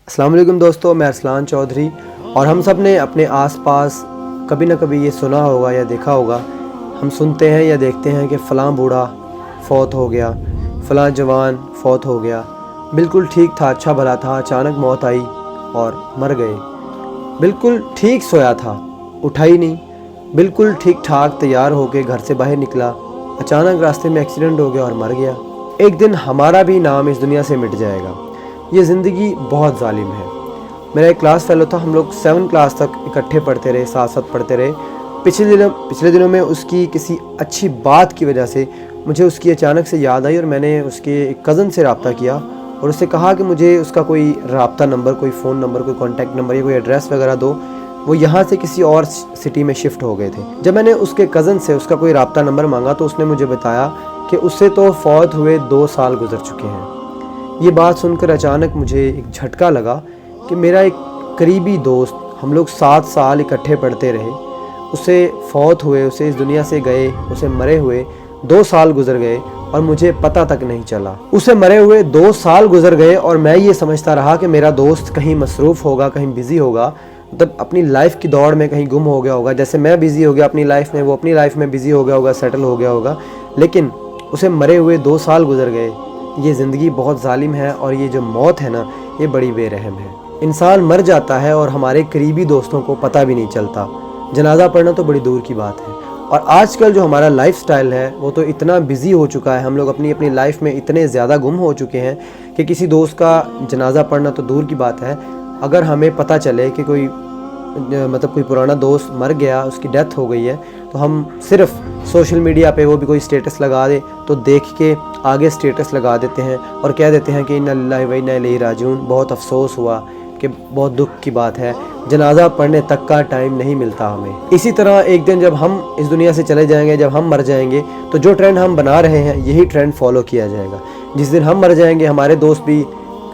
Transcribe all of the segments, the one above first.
अस्सलाम वालेकुम दोस्तों, मैं अरसलान चौधरी। और हम सब ने अपने आसपास कभी ना कभी ये सुना होगा या देखा होगा। हम सुनते हैं या देखते हैं कि फ़लाँ बूढ़ा फ़ौत हो गया, फ़लाँ जवान फ़ौत हो गया, बिल्कुल ठीक था, अच्छा भला था, अचानक मौत आई और मर गए। बिल्कुल ठीक सोया था, उठा ही नहीं, बिल्कुल ठीक ठाक तैयार होकर घर से बाहर निकला, अचानक रास्ते में एक्सीडेंट हो गया और मर गया। एक दिन हमारा भी नाम इस दुनिया से मिट जाएगा। ये ज़िंदगी बहुत ज़ालिम है। मेरा एक क्लास फेलो था, हम लोग 7 क्लास तक इकट्ठे पढ़ते रहे, साथ साथ पढ़ते रहे। पिछले दिनों में उसकी किसी अच्छी बात की वजह से मुझे उसकी अचानक से याद आई और मैंने उसके एक कज़न से रब्ता किया और उससे कहा कि मुझे उसका कोई रब्ता नंबर, कोई फ़ोन नंबर, कोई कॉन्टैक्ट नंबर या कोई एड्रेस वगैरह दो। वो यहाँ से किसी और सिटी में शिफ्ट हो गए थे। जब मैंने उसके कज़न से उसका कोई रब्ता नंबर मांगा तो उसने मुझे बताया कि उससे तो फ़ौत हुए 2 साल गुजर चुके हैं। ये बात सुनकर अचानक मुझे एक झटका लगा कि मेरा एक करीबी दोस्त, हम लोग 7 साल इकट्ठे पढ़ते रहे, उसे फ़ौत हुए, उसे इस दुनिया से गए, उसे मरे हुए 2 साल गुजर गए और मुझे पता तक नहीं चला। उसे मरे हुए 2 साल गुजर गए और मैं ये समझता रहा कि मेरा दोस्त कहीं मसरूफ़ होगा, कहीं बिज़ी होगा, मतलब अपनी लाइफ की दौड़ में कहीं गुम हो गया होगा। जैसे मैं बिज़ी हो गया अपनी लाइफ में, वो अपनी लाइफ में बिज़ी हो गया होगा, सेटल हो गया होगा। लेकिन उसे मरे हुए 2 साल गुजर गए। ये ज़िंदगी बहुत ज़ालिम है और ये जो मौत है ना, ये बड़ी बेरहम है। इंसान मर जाता है और हमारे करीबी दोस्तों को पता भी नहीं चलता। जनाजा पढ़ना तो बड़ी दूर की बात है। और आजकल जो हमारा लाइफस्टाइल है वो तो इतना बिज़ी हो चुका है, हम लोग अपनी लाइफ में इतने ज़्यादा गुम हो चुके हैं कि किसी दोस्त का जनाजा पढ़ना तो दूर की बात है। अगर हमें पता चले कि कोई पुराना दोस्त मर गया, उसकी डेथ हो गई है, तो हम सिर्फ़ सोशल मीडिया पे वो भी कोई स्टेटस लगा दे तो देख के आगे स्टेटस लगा देते हैं और कह देते हैं कि इन्ना लिल्लाहि व इन्ना इलैहि राजिऊन। बहुत अफसोस हुआ कि बहुत दुख की बात है, जनाजा पढ़ने तक का टाइम नहीं मिलता हमें। इसी तरह एक दिन जब हम इस दुनिया से चले जाएंगे, जब हम मर जाएंगे, तो जो ट्रेंड हम बना रहे हैं यही ट्रेंड फॉलो किया जाएगा। जिस दिन हम मर जाएंगे हमारे दोस्त भी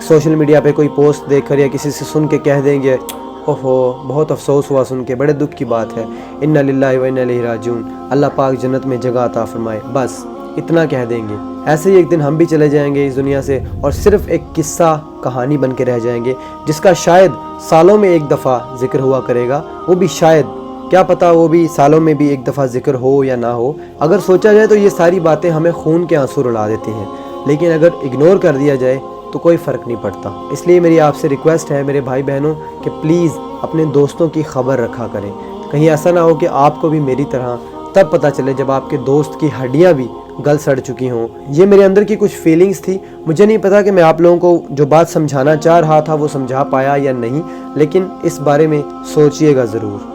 सोशल मीडिया पे कोई पोस्ट देखकर या किसी से सुन के कह देंगे, ओहो बहुत अफसोस हुआ सुन के, बड़े दुख की बात है, इन्ना लिल्लाहि व इन्ना इलैहि राजिऊन, अल्लाह पाक जन्नत में जगह अता फरमाए, बस इतना कह देंगे। ऐसे ही एक दिन हम भी चले जाएंगे इस दुनिया से और सिर्फ एक किस्सा कहानी बन के रह जाएंगे, जिसका शायद सालों में एक दफ़ा जिक्र हुआ करेगा। वो भी शायद, क्या पता, वो भी सालों में भी एक दफ़ा जिक्र हो या ना हो। अगर सोचा जाए तो ये सारी बातें हमें खून के आंसू रुला देती हैं, लेकिन अगर इग्नोर कर दिया जाए तो कोई फ़र्क नहीं पड़ता। इसलिए मेरी आपसे रिक्वेस्ट है मेरे भाई बहनों कि प्लीज़ अपने दोस्तों की ख़बर रखा करें। कहीं ऐसा ना हो कि आपको भी मेरी तरह तब पता चले जब आपके दोस्त की हड्डियां भी गल सड़ चुकी हों। ये मेरे अंदर की कुछ फीलिंग्स थी। मुझे नहीं पता कि मैं आप लोगों को जो बात समझाना चाह रहा था वो समझा पाया या नहीं, लेकिन इस बारे में सोचिएगा ज़रूर।